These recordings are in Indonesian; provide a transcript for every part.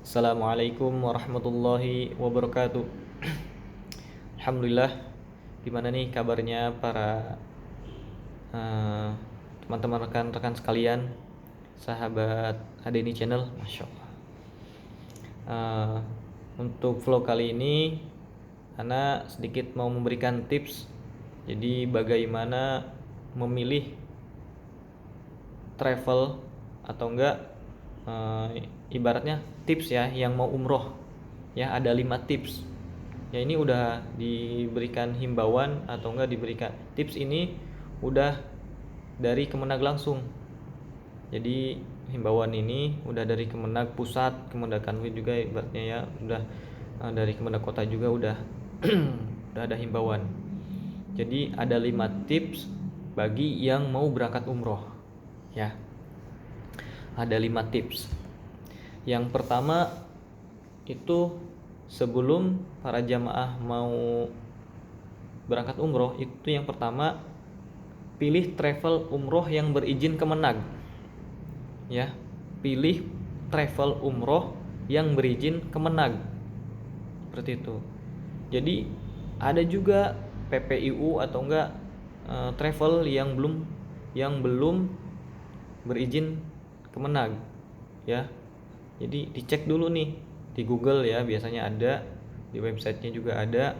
Assalamualaikum warahmatullahi wabarakatuh. Alhamdulillah. Gimana nih kabarnya para teman-teman rekan-rekan sekalian, sahabat Adeni Channel, Masya Allah. Untuk vlog kali ini Ana sedikit mau memberikan tips. Jadi bagaimana memilih travel atau enggak, ibaratnya tips ya, yang mau umroh ya, ada 5 tips ya. Ini udah diberikan himbauan atau enggak diberikan tips ini udah dari Kemenag langsung. Jadi himbauan ini udah dari Kemenag pusat, Kemenag Kanwil juga ibaratnya ya, udah dari Kemenag kota juga udah udah ada himbauan. Jadi ada 5 tips bagi yang mau berangkat umroh ya. Ada 5 tips. Yang pertama itu, sebelum para jamaah mau berangkat umroh, itu yang pertama pilih travel umroh yang berizin Kemenag ya. Pilih travel umroh yang berizin Kemenag, seperti itu. Jadi ada juga PPIU atau enggak travel yang belum berizin Kemenag ya. Jadi dicek dulu nih di Google ya, biasanya ada, di websitenya juga ada.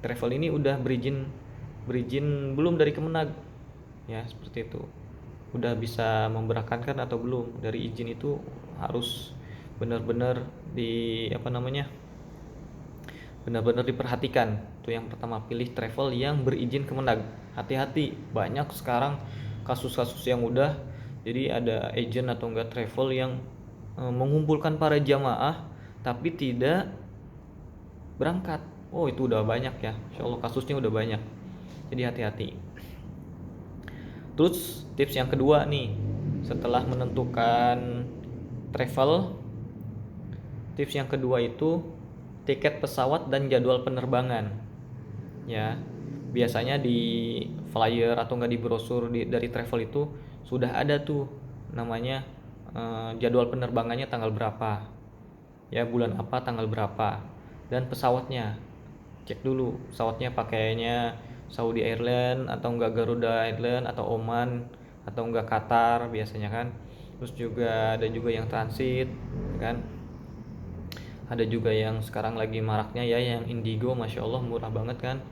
Travel ini udah berizin belum dari Kemenag ya, seperti itu. Udah bisa memberangkatkan atau belum. Dari izin itu harus benar-benar benar-benar diperhatikan. Itu yang pertama, pilih travel yang berizin Kemenag. Hati-hati, banyak sekarang kasus-kasus yang udah, jadi ada agent atau enggak travel yang mengumpulkan para jamaah tapi tidak berangkat. Oh, itu udah banyak ya, Insya Allah kasusnya udah banyak. Jadi hati-hati. Terus tips yang kedua nih, setelah menentukan travel, tips yang kedua itu tiket pesawat dan jadwal penerbangan ya. Biasanya di flyer atau enggak di brosur dari travel itu sudah ada tuh namanya, jadwal penerbangannya tanggal berapa ya, bulan apa, tanggal berapa, dan pesawatnya. Cek dulu pesawatnya pakainya Saudi Airlines atau enggak Garuda Airlines atau Oman atau enggak Qatar biasanya kan. Terus juga ada juga yang transit kan. Ada juga yang sekarang lagi maraknya ya, yang Indigo, Masya Allah murah banget kan.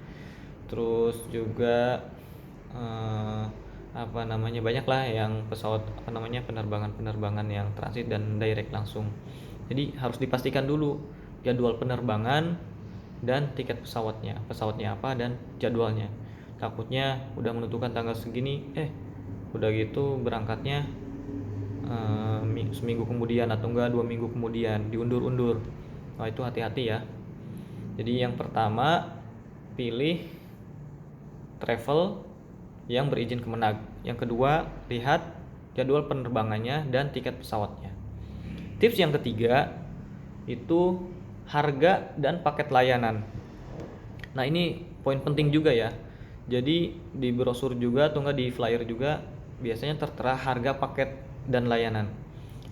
Terus juga banyak lah yang pesawat penerbangan yang transit dan direct langsung. Jadi harus dipastikan dulu jadwal penerbangan dan tiket pesawatnya apa dan jadwalnya. Takutnya udah menentukan tanggal segini, udah gitu berangkatnya seminggu kemudian atau enggak 2 minggu kemudian, diundur-undur. Nah, itu hati-hati ya. Jadi yang pertama, pilih travel yang berizin Kemenag. Yang kedua, lihat jadwal penerbangannya dan tiket pesawatnya. Tips yang ketiga itu harga dan paket layanan. Nah, ini poin penting juga ya. Jadi di brosur juga atau enggak di flyer juga biasanya tertera harga paket dan layanan.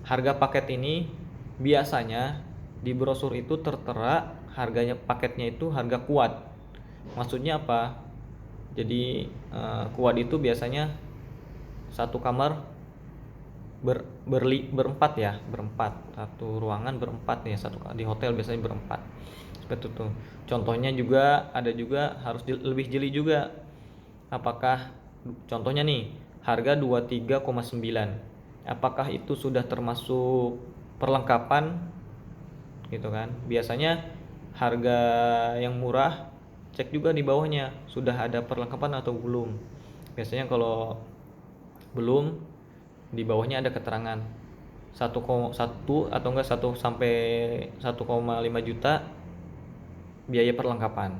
Harga paket ini biasanya di brosur itu tertera harganya, paketnya itu harga kuat. Maksudnya apa? Jadi kuat itu biasanya satu kamar berempat ya, satu ruangan berempat nih, satu di hotel biasanya berempat, seperti itu. Contohnya juga ada juga harus lebih jeli juga. Apakah contohnya nih harga 23,9, apakah itu sudah termasuk perlengkapan gitu kan. Biasanya harga yang murah, cek juga di bawahnya sudah ada perlengkapan atau belum. Biasanya kalau belum, di bawahnya ada keterangan 1,1 atau enggak 1 sampai 1,5 juta biaya perlengkapan.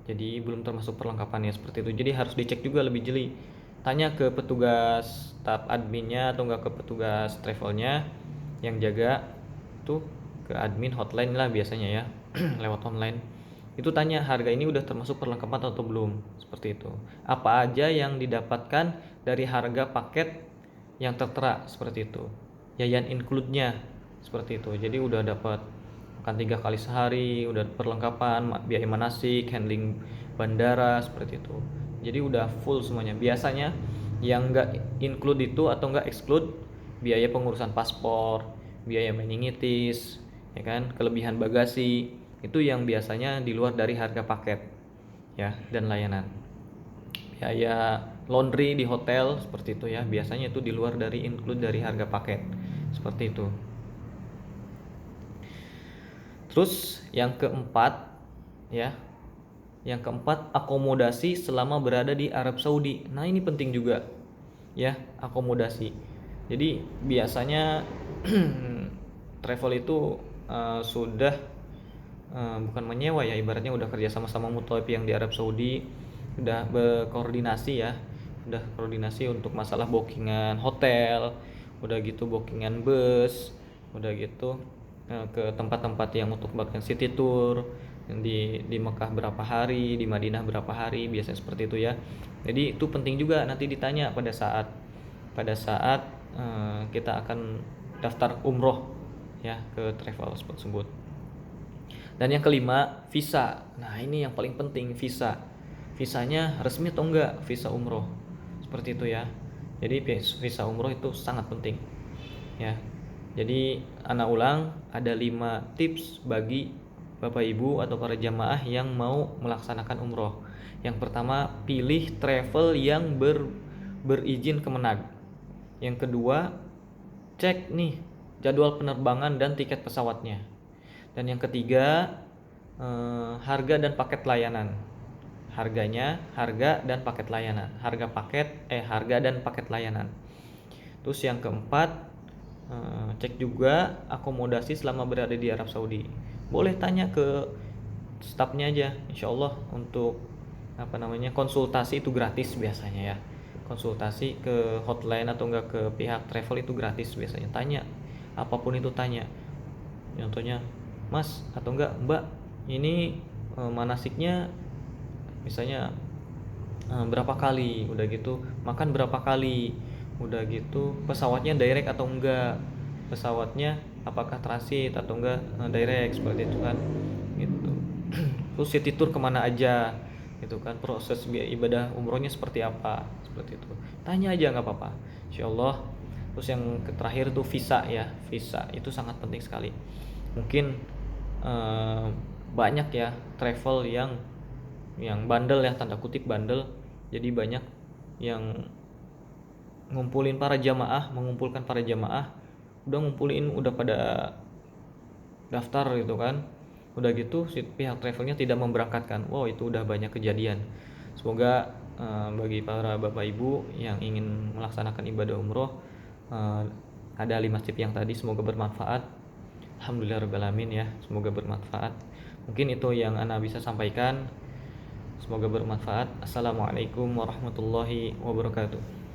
Jadi belum termasuk perlengkapan ya, seperti itu. Jadi harus dicek juga lebih jeli. Tanya ke petugas staf adminnya atau enggak ke petugas travelnya yang jaga tuh, ke admin hotline lah biasanya ya lewat online. Itu tanya harga ini udah termasuk perlengkapan atau belum, seperti itu. Apa aja yang didapatkan dari harga paket yang tertera, seperti itu. Yayan include-nya seperti itu. Jadi udah dapat makan 3 kali sehari, udah perlengkapan biaya manasik, handling bandara seperti itu. Jadi udah full semuanya. Biasanya yang enggak include itu atau enggak exclude biaya pengurusan paspor, biaya meningitis, ya kan, kelebihan bagasi, itu yang biasanya di luar dari harga paket ya, dan layanan. Biaya laundry di hotel seperti itu ya, biasanya itu di luar dari include dari harga paket seperti itu. Terus yang keempat ya, yang keempat akomodasi selama berada di Arab Saudi. Nah ini penting juga ya, akomodasi. Jadi biasanya travel itu sudah bukan menyewa ya, ibaratnya udah kerja sama Muthalib yang di Arab Saudi, udah berkoordinasi ya, udah koordinasi untuk masalah bookingan hotel, udah gitu bookingan bus, udah gitu ke tempat-tempat yang untuk bahkan city tour yang di Mekah berapa hari, di Madinah berapa hari, biasanya seperti itu ya. Jadi itu penting juga nanti ditanya pada saat kita akan daftar umroh ya ke travel tersebut. Dan yang kelima, visa. Nah ini yang paling penting, visa. Visanya resmi atau enggak, visa umroh seperti itu ya. Jadi visa umroh itu sangat penting ya. Jadi anak ulang, ada 5 tips bagi Bapak Ibu atau para jamaah yang mau melaksanakan umroh. Yang pertama, pilih travel yang berizin Kemenag. Yang kedua, cek nih jadwal penerbangan dan tiket pesawatnya. Dan yang ketiga, harga dan paket layanan. Harga dan paket layanan. Harga dan paket layanan. Terus yang keempat, cek juga akomodasi selama berada di Arab Saudi. Boleh tanya ke stafnya aja, insya Allah untuk konsultasi itu gratis biasanya ya. Konsultasi ke hotline atau enggak ke pihak travel itu gratis biasanya. Tanya apapun itu, tanya. Contohnya, Mas atau enggak Mbak, ini manasiknya misalnya berapa kali, udah gitu makan berapa kali, udah gitu pesawatnya direct atau enggak, pesawatnya apakah transit atau enggak direct, seperti itu kan gitu. Terus city tour kemana aja gitu kan, proses ibadah umrohnya seperti apa, seperti itu tanya aja, nggak apa-apa insyaallah. Terus yang terakhir tuh visa ya, visa itu sangat penting sekali. Mungkin banyak ya travel yang bandel ya, tanda kutip bandel. Jadi banyak yang mengumpulkan para jamaah, udah pada daftar gitu kan, udah gitu si pihak travelnya tidak memberangkatkan. Wow, itu udah banyak kejadian. Semoga bagi para bapak ibu yang ingin melaksanakan ibadah umroh, ada 5 tips yang tadi, semoga bermanfaat. Alhamdulillahirabbil alamin ya, semoga bermanfaat. Mungkin itu yang ana bisa sampaikan, semoga bermanfaat. Assalamualaikum warahmatullahi wabarakatuh.